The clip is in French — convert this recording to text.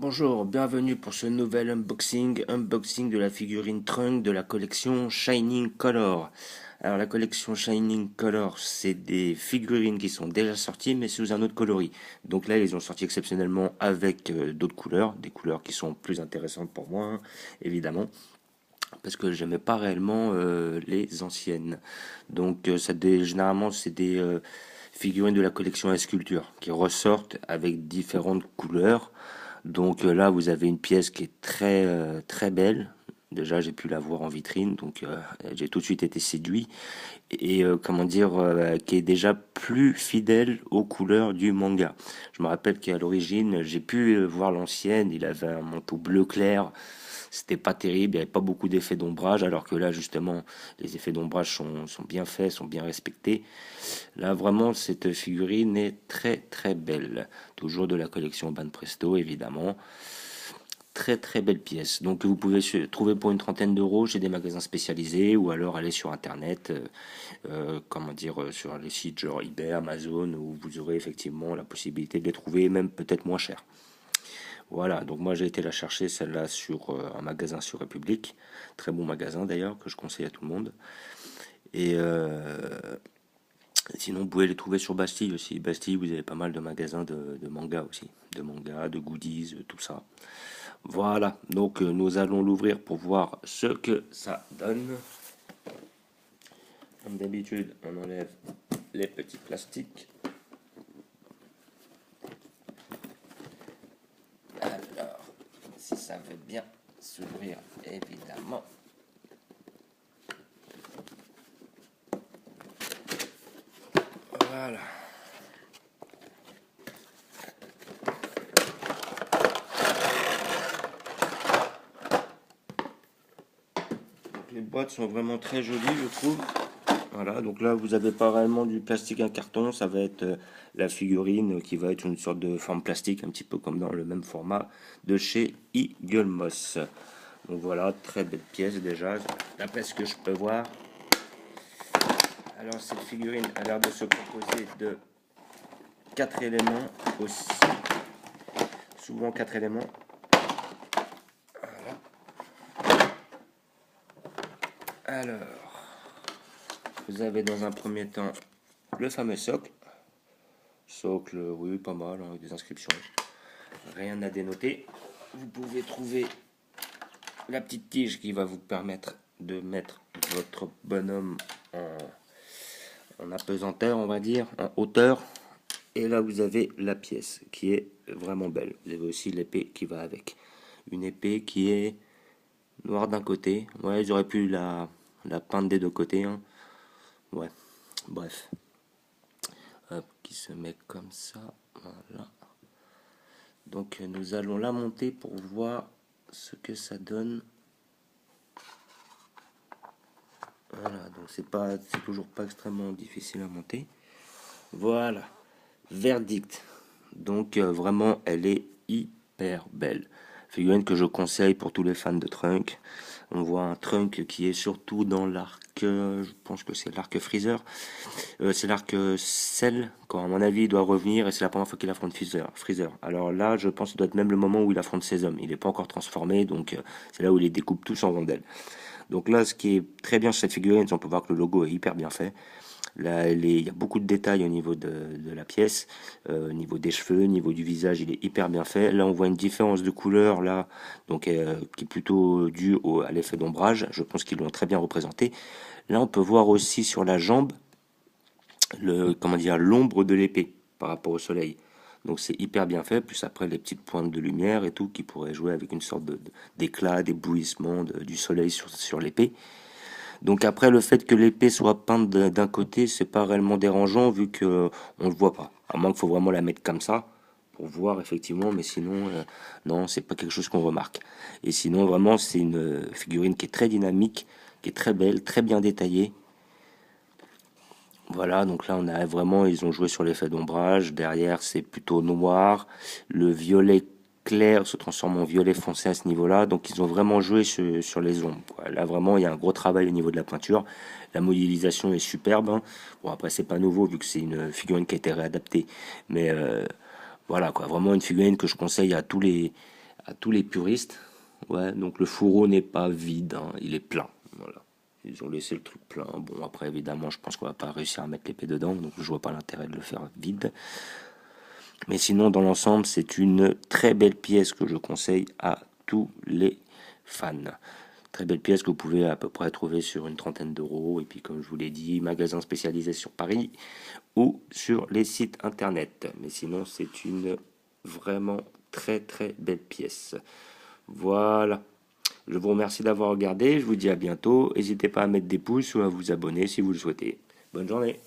Bonjour, bienvenue pour ce nouvel unboxing de la figurine Trunk de la collection Shining Color. Alors la collection Shining Color, c'est des figurines qui sont déjà sorties mais sous un autre coloris. Donc là, ils ont sorti exceptionnellement avec d'autres couleurs, des couleurs qui sont plus intéressantes pour moi, hein, évidemment. Parce que j'aimais pas réellement les anciennes. Donc généralement c'est des figurines de la collection Sculpture qui ressortent avec différentes couleurs. Donc là, vous avez une pièce qui est très belle. Déjà, j'ai pu la voir en vitrine, donc j'ai tout de suite été séduit. Et comment dire, qui est déjà plus fidèle aux couleurs du manga. Je me rappelle qu'à l'origine, j'ai pu voir l'ancienne, il avait un manteau bleu clair. C'était pas terrible, il n'y avait pas beaucoup d'effets d'ombrage, alors que là, justement, les effets d'ombrage sont bien faits, sont bien respectés. Là, vraiment, cette figurine est très belle. Toujours de la collection Banpresto, évidemment. Très belle pièce. Donc, vous pouvez trouver pour une trentaine d'euros chez des magasins spécialisés ou alors aller sur Internet, comment dire, sur les sites genre eBay, Amazon, où vous aurez effectivement la possibilité de les trouver, même peut-être moins cher. Voilà, donc moi j'ai été la chercher celle-là sur un magasin sur République, très bon magasin d'ailleurs que je conseille à tout le monde. Et sinon, vous pouvez les trouver sur Bastille aussi. Bastille, vous avez pas mal de magasins de manga aussi. De manga, de goodies, tout ça. Voilà, donc nous allons l'ouvrir pour voir ce que ça donne. Comme d'habitude, on enlève les petits plastiques. Alors, si ça veut bien s'ouvrir, évidemment. Voilà. Les boîtes sont vraiment très jolies, je trouve. Voilà, donc là, vous n'avez pas réellement du plastique, un carton, ça va être la figurine qui va être une sorte de forme plastique, un petit peu comme dans le même format de chez Eagle Moss. Donc voilà, très belle pièce déjà, d'après ce que je peux voir. Alors cette figurine a l'air de se composer de 4 éléments aussi, souvent 4 éléments. Voilà. Alors, vous avez dans un premier temps le fameux socle. Socle, oui, pas mal, hein, avec des inscriptions. Rien à dénoter. Vous pouvez trouver la petite tige qui va vous permettre de mettre votre bonhomme en apesanteur, on va dire, en hauteur. Et là, vous avez la pièce qui est vraiment belle. Vous avez aussi l'épée qui va avec. Une épée qui est noire d'un côté. Ouais, ils auraient pu la peindre des deux côtés, hein. Ouais, bref. Hop, qui se met comme ça. Voilà. Donc, nous allons la monter pour voir ce que ça donne. Voilà, donc c'est toujours pas extrêmement difficile à monter. Voilà, verdict. Donc vraiment, elle est hyper belle. Figurine que je conseille pour tous les fans de Trunk. On voit un Trunk qui est surtout dans l'arc, je pense que c'est l'arc Freezer. C'est l'arc Cell, quand à mon avis il doit revenir et c'est la première fois qu'il affronte Freezer. Alors là, je pense que ça doit être même le moment où il affronte ses hommes. Il n'est pas encore transformé, donc c'est là où il les découpe tous en rondelles. Donc là, ce qui est très bien sur cette figurine, on peut voir que le logo est hyper bien fait. Là, il y a beaucoup de détails au niveau de la pièce, au niveau des cheveux, au niveau du visage, il est hyper bien fait. Là, on voit une différence de couleur là, donc qui est plutôt due à l'effet d'ombrage. Je pense qu'ils l'ont très bien représenté. Là, on peut voir aussi sur la jambe comment dire, l'ombre de l'épée par rapport au soleil. Donc c'est hyper bien fait, plus après les petites pointes de lumière et tout qui pourraient jouer avec une sorte d'éclat, d'éblouissement du soleil sur l'épée. Donc après le fait que l'épée soit peinte d'un côté, c'est pas réellement dérangeant vu que on le voit pas. À moins qu'il faut vraiment la mettre comme ça pour voir effectivement, mais sinon non, c'est pas quelque chose qu'on remarque. Et sinon vraiment c'est une figurine qui est très dynamique, qui est très belle, très bien détaillée. Voilà, donc là on a vraiment, ils ont joué sur l'effet d'ombrage. Derrière c'est plutôt noir. Le violet clair se transforme en violet foncé à ce niveau-là. Donc ils ont vraiment joué sur les ombres. Là vraiment il y a un gros travail au niveau de la peinture. La modélisation est superbe, hein. Bon après c'est pas nouveau vu que c'est une figurine qui a été réadaptée. Mais voilà quoi, vraiment une figurine que je conseille à tous les puristes. Ouais, donc le fourreau n'est pas vide, hein, il est plein. Voilà. Ils ont laissé le truc plein. Bon, après, évidemment, je pense qu'on va pas réussir à mettre l'épée dedans, donc je vois pas l'intérêt de le faire vide. Mais sinon, dans l'ensemble, c'est une très belle pièce que je conseille à tous les fans. Très belle pièce que vous pouvez à peu près trouver sur une trentaine d'euros. Et puis, comme je vous l'ai dit, magasin spécialisé sur Paris ou sur les sites internet. Mais sinon, c'est une vraiment très très belle pièce. Voilà. Je vous remercie d'avoir regardé. Je vous dis à bientôt. N'hésitez pas à mettre des pouces ou à vous abonner si vous le souhaitez. Bonne journée.